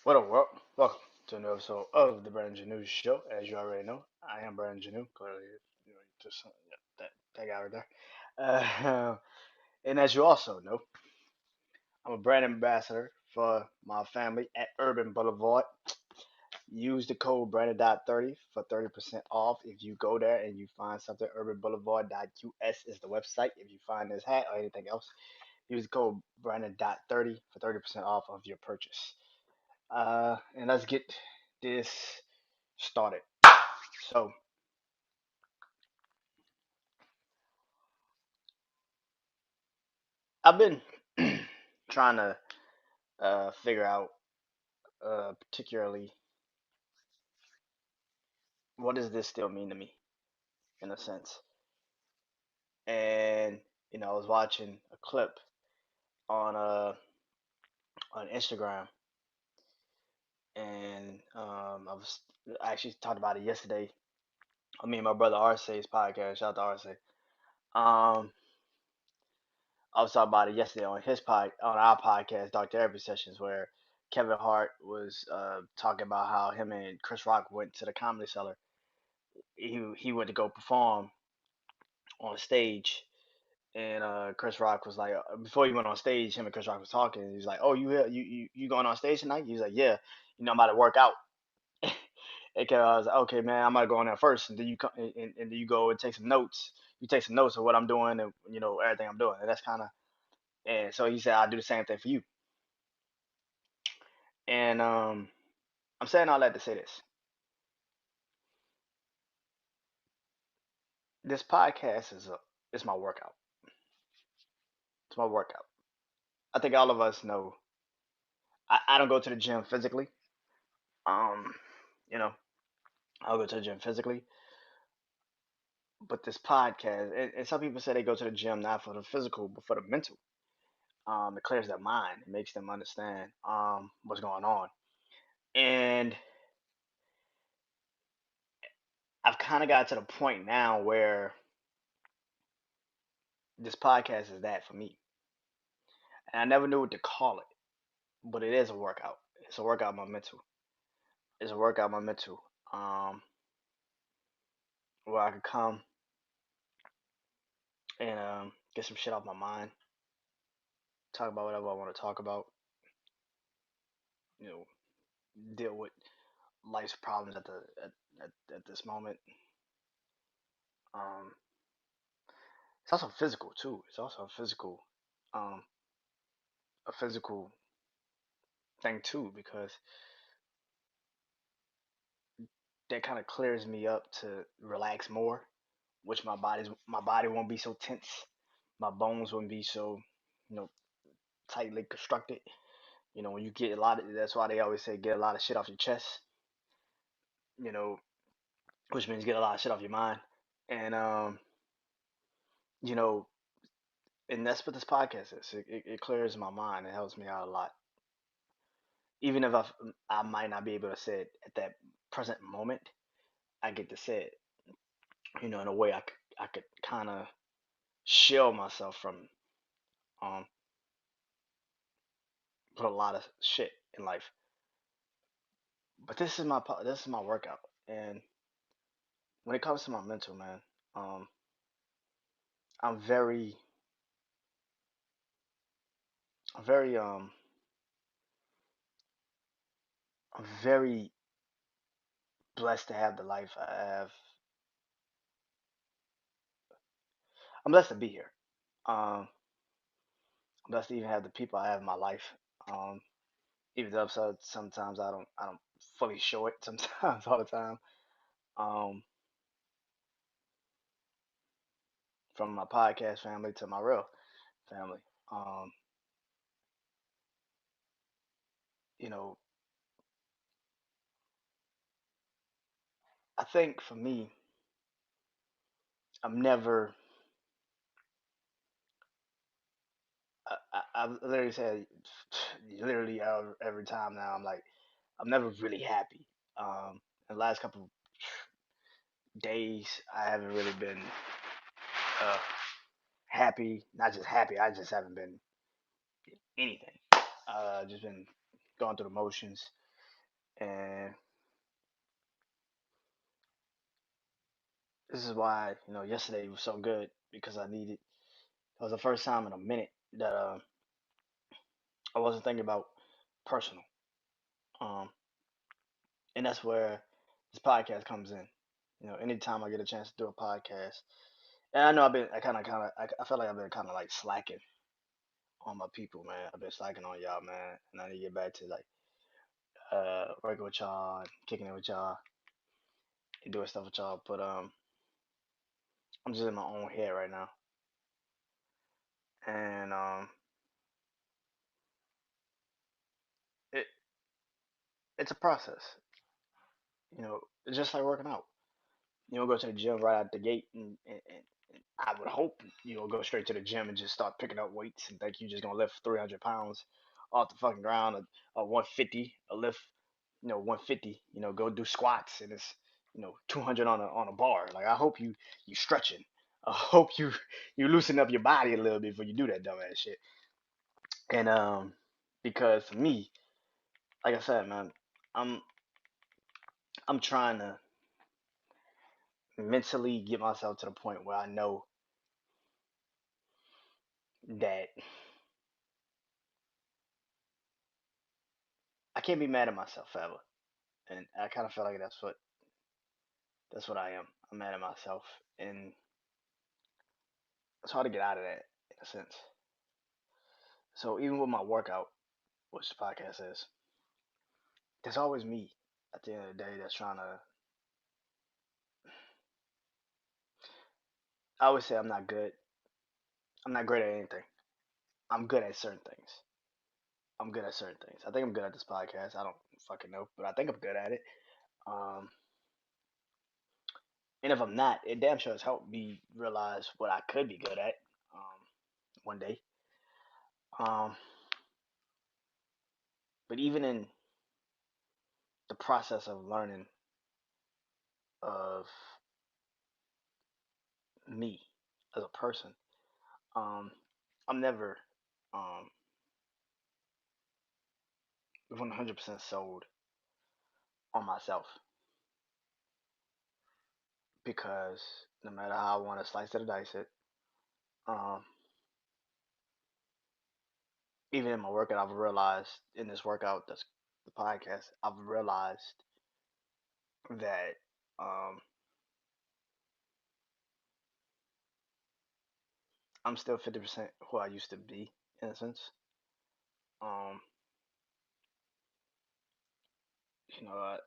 What up, world? Welcome to another episode of the Brandon Janeau Show. As you already know, I am Brandon Janeau. Clearly, just yeah, that guy right there. And as you also know, I'm a brand ambassador for my family at Urban Boulevard. Use the code Brandon.30 for 30% off. If you go there and you find something, urbanboulevard.us is the website. If you find this hat or anything else, use the code Brandon.30 for 30% off of your purchase. And let's get this started. So I've been trying to figure out, particularly, what does this still mean to me, in a sense. And I was watching a clip on on Instagram, and I was I actually talked about it yesterday. I mean, my brother Arce's podcast. Shout out to Arce. Um, I was talking about it yesterday on on our podcast, Dark Therapy Sessions, where Kevin Hart was talking about how him and Chris Rock went to the Comedy Cellar. He went to go perform on stage, and Chris Rock was like, before he went on stage, him and Chris Rock was talking. And he's like, "Oh, you going on stage tonight?" He's like, "Yeah, I'm about to work out." And Kevin was like, "Okay, man, I'm gonna go in there first, and then and then you go and take some notes. You take some notes of what I'm doing and everything I'm doing." And that's kind of and so he said, "I'll do the same thing for you." And I'm saying all that to say this. This podcast is my workout. It's my workout. I think all of us know I don't go to the gym physically. Um, you know, I'll go to the gym physically, but this podcast, and some people say they go to the gym not for the physical, but for the mental. It clears their mind. It makes them understand what's going on. And I've kind of got to the point now where this podcast is that for me. And I never knew what to call it, but it is a workout. It's a workout of my mental. It's a workout of my mental. Um, where I could come and get some shit off my mind, talk about whatever I want to talk about, you know, deal with life's problems at this moment. Um, it's also physical too. It's also um, a physical thing too because that kind of clears me up to relax more, which my body won't be so tense, my bones won't be so you know tightly constructed. When you get a lot of that's why they always say get a lot of shit off your chest. You know, which means get a lot of shit off your mind. And you know, and that's what this podcast is. It clears my mind. It helps me out a lot. Even if I might not be able to say it at that present moment, I get to say it. In a way I could kind of shield myself from um a lot of shit in life. But this is my workout, and when it comes to my mental, man, um, I'm very I'm very blessed to have the life I have. I'm blessed to be here. Um, I'm blessed to even have the people I have in my life. Um, even though sometimes I don't fully show it sometimes all the time. Um, from my podcast family to my real family. Um, you know, I think for me, I'm never. I've literally said, literally every time now. I'm like, I'm never really happy. In the last couple days, I haven't really been uh, happy. Not just happy. I just haven't been anything. Just been going through the motions. And this is why, yesterday was so good because it was the first time in a minute that I wasn't thinking about personal. Um, and that's where this podcast comes in. Anytime I get a chance to do a podcast, and I know I feel like I've been kind of like slacking on my people, man. I've been slacking on y'all, man, and I need to get back to like working with y'all, and kicking it with y'all, and doing stuff with y'all. But I'm just in my own head right now, and it it's a process. It's just like working out. You don't go to the gym right out the gate, and I would hope you don't go straight to the gym and just start picking up weights and think you're just gonna lift 300 pounds off the fucking ground, or 150, a lift, 150. Go do squats and it's 200 on a bar. Like I hope you stretching. I hope you loosen up your body a little bit before you do that dumbass shit. And because for me, like I said, man, I'm I'm trying to mentally get myself to the point where I know that I can't be mad at myself forever. And I kind of feel like that's what I am. I'm mad at myself, and it's hard to get out of that in a sense. So even with my workout, which the podcast is, there's always me at the end of the day that's trying to. I always say I'm not good. I'm not great at anything. I'm good at certain things. I'm good at certain things. I think I'm good at this podcast. I don't fucking know, but I think I'm good at it. Um, and if I'm not, it damn sure has helped me realize what I could be good at. One day. Um, but even in the process of learning of me as a person, um, I'm never 100% sold on myself because no matter how I want to slice it or dice it, um, even in my workout, I've realized in this workout, that's the podcast, I've realized that um, I'm still 50% who I used to be in a sense. Um, you know, I,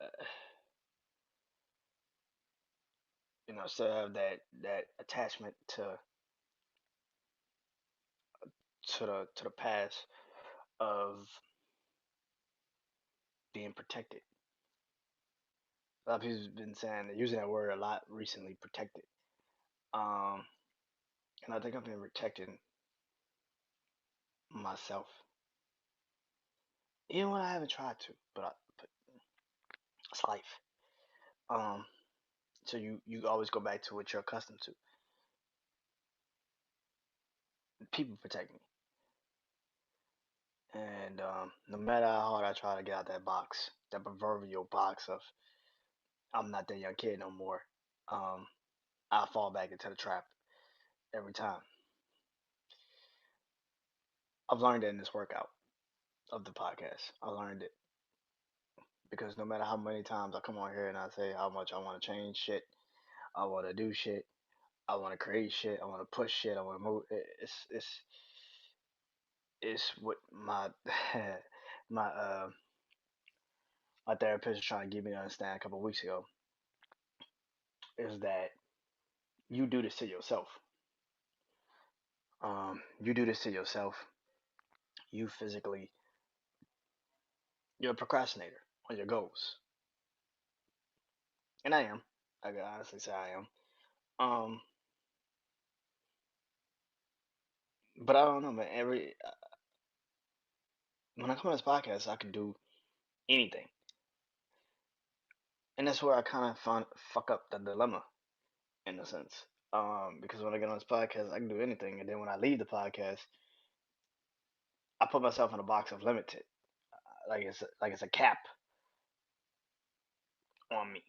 I still have that attachment to the past of being protected. A lot of people's been saying they're using that word a lot recently, protected. Um, and I think I've been protecting myself, even when I haven't tried to. But it's life. Um, so you always go back to what you're accustomed to. People protect me, and no matter how hard I try to get out that box, that proverbial box of I'm not that young kid no more, um, I fall back into the trap every time. I've learned it in this workout of the podcast. I learned it because no matter how many times I come on here and I say how much I want to change shit, I want to do shit, I want to create shit, I want to push shit, I want to move. It's what my my my therapist was trying to get me to understand a couple of weeks ago is that you do this to yourself. You do this to yourself. You physically, you're a procrastinator on your goals, and I am. I can honestly say I am. Um, but I don't know, man. When I come on this podcast, I can do anything, and that's where I kind of fuck up the dilemma in a sense. Because when I get on this podcast, I can do anything, and then when I leave the podcast, I put myself in a box of limited, like it's a cap, on me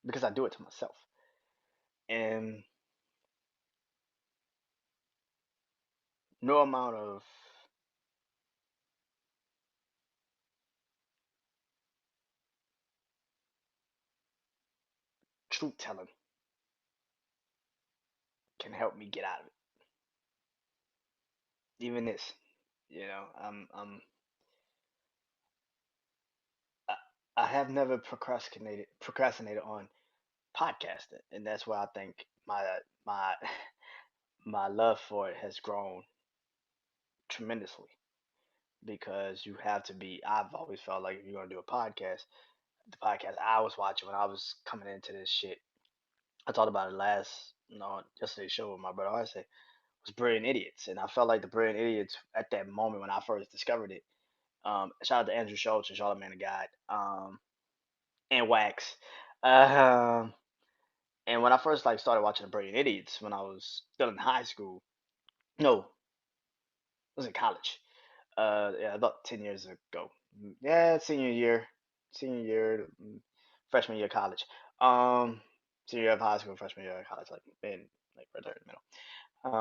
because I do it to myself. And no amount of truth telling can help me get out of it. Even this, I, I have never procrastinated on podcasting, and that's why I think my my love for it has grown tremendously because you have to be. I've always felt like if you're gonna do a podcast, the podcast I was watching when I was coming into this shit, I talked about it yesterday's show with my brother Arce, was Brilliant Idiots, and I felt like the Brilliant Idiots at that moment when I first discovered it. Shout out to Andrew Schultz and Charlamagne the God, and Wax. Um, and when I first like started watching the Brilliant Idiots when I was still in high school, no, I was in college. Yeah, about 10 years ago. Yeah, senior year, freshman year of college. Um, Senior year of high school, freshman year of college, like right there in the middle.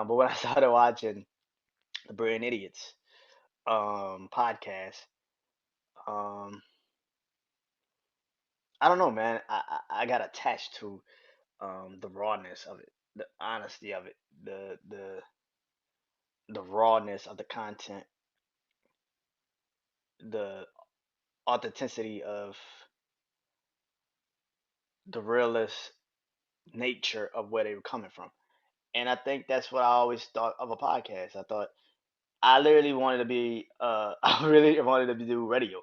But when I started watching the Brilliant Idiots podcast, um, I don't know, man. I got attached to the rawness of it, the honesty of it, the rawness of the content, the authenticity of the realist nature of where they were coming from. And I think that's what I always thought of a podcast. I thought I literally wanted to be I really wanted to do radio.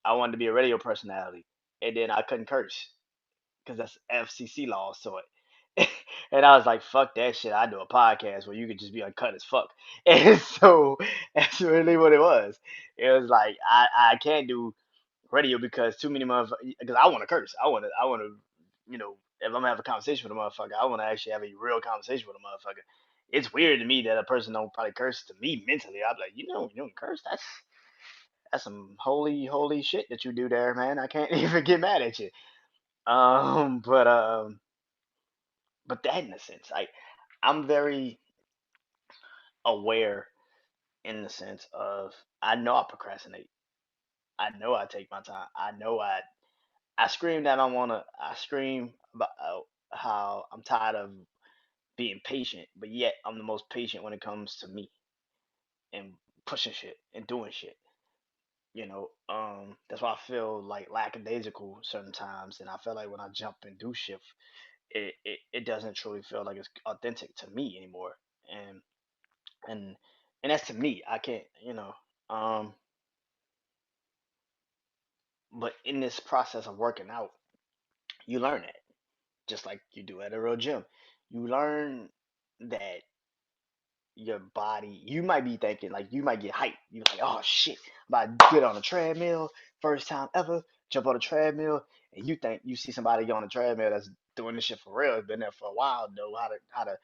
I wanted to be a radio personality. And then I couldn't curse because that's FCC laws to it. And I was like, fuck that shit. I do a podcast where you could just be uncut as fuck. And so that's really what it was. It was like I can't do radio because too many motherfuckers. Because I want to curse. I want to. If I'm gonna have a conversation with a motherfucker, I want to actually have a real conversation with a motherfucker. It's weird to me that a person don't probably curse to me mentally. I'm like, you don't curse. That's some holy shit that you do there, man. I can't even get mad at you. Um, but um, but that in a sense, I'm very aware in the sense of I know I procrastinate. I know I take my time. I scream that I wanna. I scream about how I'm tired of being patient, but yet I'm the most patient when it comes to me and pushing shit and doing shit. That's why I feel like lackadaisical certain times, and I feel like when I jump and do shit, it doesn't truly feel like it's authentic to me anymore. And and and that's to me. I can't, Um, but in this process of working out, you learn it just like you do at a real gym. You learn that your body, you might be thinking like you might get hyped. You're like, oh shit, I'm about to get on a treadmill, first time ever, jump on a treadmill, and you think you see somebody on a treadmill that's doing this shit for real, has been there for a while, know how to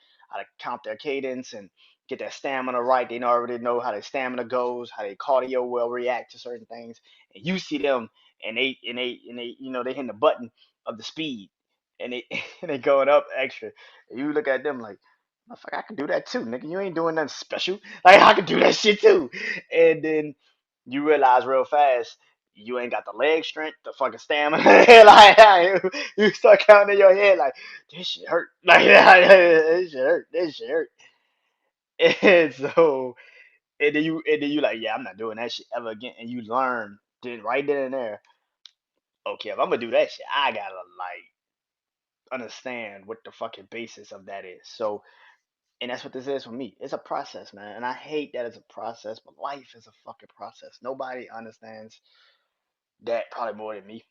count their cadence and get their stamina right. They already know how their stamina goes, how their cardio will react to certain things. And you see them and they they hitting the button of the speed and they and they going up extra. And you look at them like motherfucker, I can do that too, nigga. You ain't doing nothing special. Like I can do that shit too. And then you realize real fast you ain't got the leg strength, the fucking stamina. Like you start counting in your head like this shit hurt. Like this shit hurt. This shit hurt. And so and then you like, yeah, I'm not doing that shit ever again. And you learn then right then and there, okay, if I'm gonna do that shit, I gotta like understand what the fucking basis of that is. So and that's what this is for me. It's a process, man. And I hate that it's a process, but life is a fucking process. Nobody understands that probably more than me.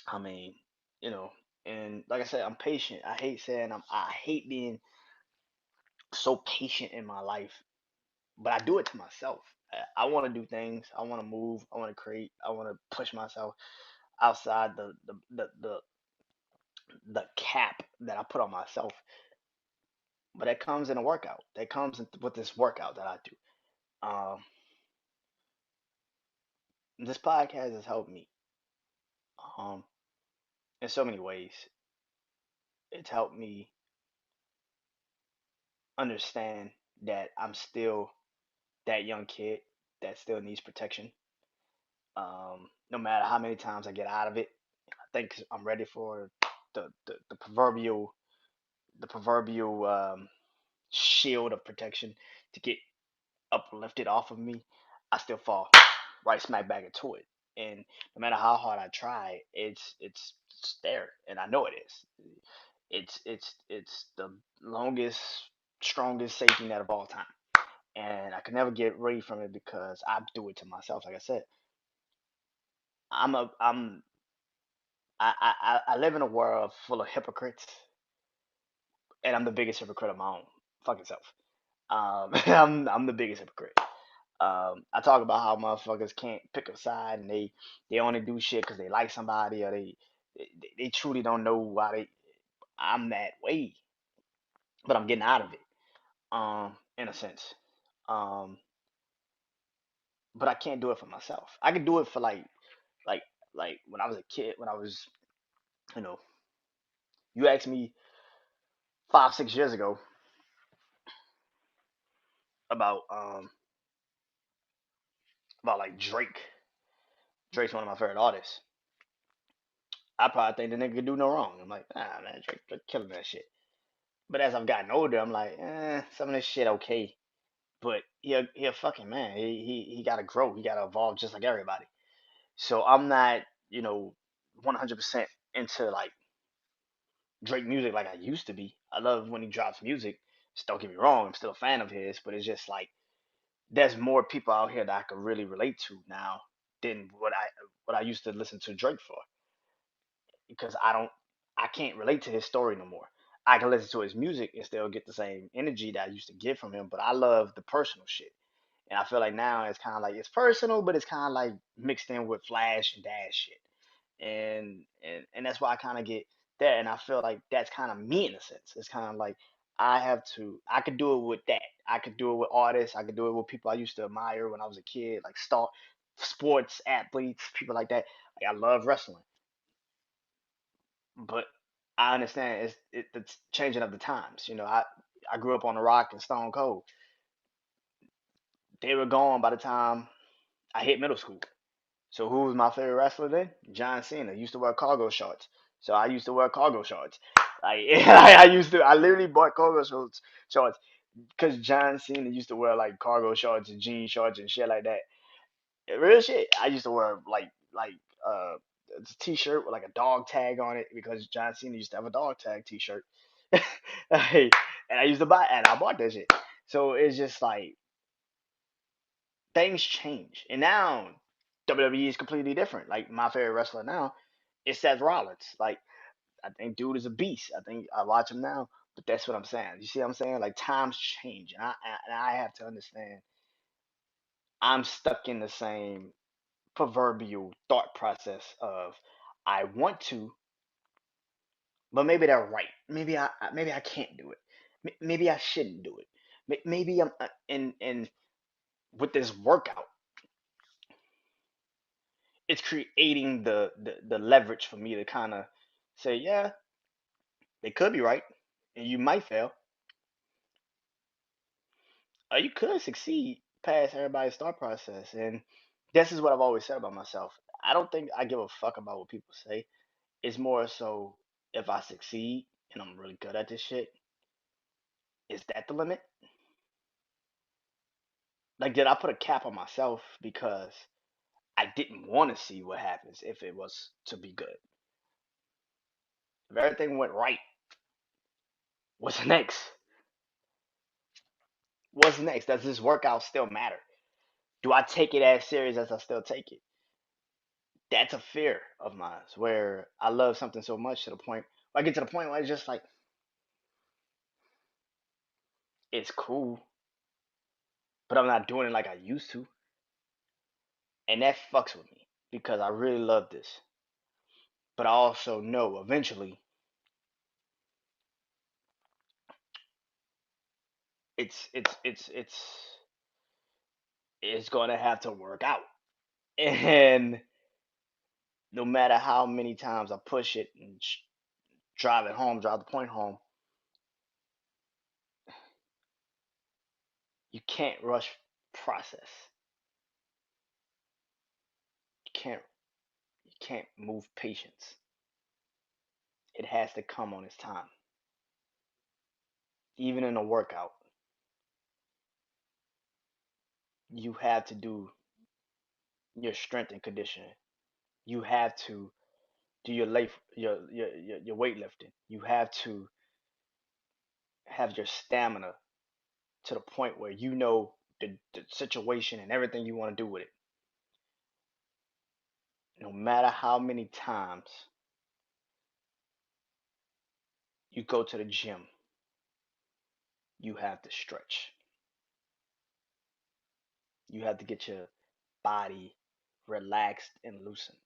I mean, you know, and like I said, I'm patient. I hate saying I hate being so patient in my life, but I do it to myself. I want to do things. I want to move. I want to create. I want to push myself outside the cap that I put on myself. But that comes in a workout. That comes with this workout that I do. This podcast has helped me. Um, in so many ways. It's helped me understand that I'm still that young kid that still needs protection. No matter how many times I get out of it, I think I'm ready for the proverbial shield of protection to get uplifted off of me. I still fall right smack back into it, and no matter how hard I try, it's there, and I know it is. It's the longest, strongest safety net of all time, and I can never get free from it because I do it to myself. Like I said, I'm a I'm I live in a world full of hypocrites, and I'm the biggest hypocrite of my own fucking self. I'm the biggest hypocrite. I talk about how motherfuckers can't pick a side and they only do shit because they like somebody or they truly don't know why they. I'm that way, but I'm getting out of it. In a sense. Um, but I can't do it for myself. I can do it for like like when I was a kid. When I was you know you asked me 5 6 years ago about like Drake. Drake's one of my favorite artists. I probably think the nigga could do no wrong. I'm like, ah man, Drake killing that shit. But as I've gotten older, I'm like, some of this shit okay. But he a fucking man. He gotta grow. He gotta evolve just like everybody. So I'm not, 100% into like Drake music like I used to be. I love when he drops music. Just don't get me wrong, I'm still a fan of his, but it's just like there's more people out here that I could really relate to now than what I used to listen to Drake for because I can't relate to his story no more. I can listen to his music and still get the same energy that I used to get from him, but I love the personal shit. And I feel like now it's kind of like it's personal, but it's kind of like mixed in with flash and dash shit. And that's why I kind of get that, and I feel like that's kind of me in a sense. It's kind of like I could do it with that. I could do it with artists. I could do it with people I used to admire when I was a kid, like sports athletes, people like that. Like I love wrestling, but I understand it's changing of the times. I grew up on the Rock and Stone Cold. They were gone by the time I hit middle school. So who was my favorite wrestler then? John Cena. Used to wear cargo shorts. So I used to wear cargo shorts. Like I literally bought cargo shorts because John Cena used to wear like cargo shorts and jean shorts and shit like that. Real shit. I used to wear uh a t-shirt with like a dog tag on it because John Cena used to have a dog tag t-shirt. Hey, and I bought that shit. So it's just like things change. And now WWE is completely different. Like my favorite wrestler now is Seth Rollins. Like I think dude is a beast. I think I watch him now, but that's what I'm saying. You see what I'm saying? Like times change, and I have to understand. I'm stuck in the same proverbial thought process of I want to, but maybe they're right. Maybe I can't do it. Maybe I shouldn't do it. Maybe I'm and with this workout, it's creating the leverage for me to kind of say, yeah, they could be right, and you might fail, or you could succeed past everybody's thought process. And this is what I've always said about myself. I don't think I give a fuck about what people say. It's more so if I succeed and I'm really good at this shit, is that the limit? Like, did I put a cap on myself because I didn't want to see what happens if it was to be good? If everything went right, what's next? What's next? Does this workout still matter? Do I take it as serious as I still take it? That's a fear of mine where I love something so much to the point where I get to the point where it's just like it's cool, but I'm not doing it like I used to. And that fucks with me because I really love this. But I also know eventually it's gonna have to work out. And no matter how many times I push it and drive it home, drive the point home, you can't rush process. You can't move patience. It has to come on its time. Even in a workout, you have to do your strength and conditioning. You have to do your weightlifting. You have to have your stamina to the point where you know the situation and everything you want to do with it. No matter how many times you go to the gym, you have to stretch. You have to get your body relaxed and loosened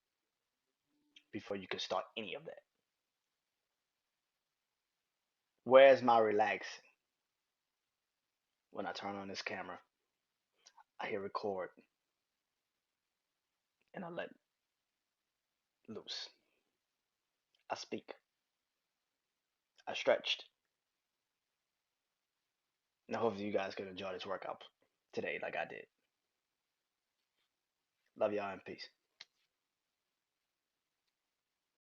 before you can start any of that. Where's my relaxing? When I turn on this camera, I hit record and I let loose. I speak. I stretched. Now, hopefully, you guys can enjoy this workout today like I did. Love y'all and peace.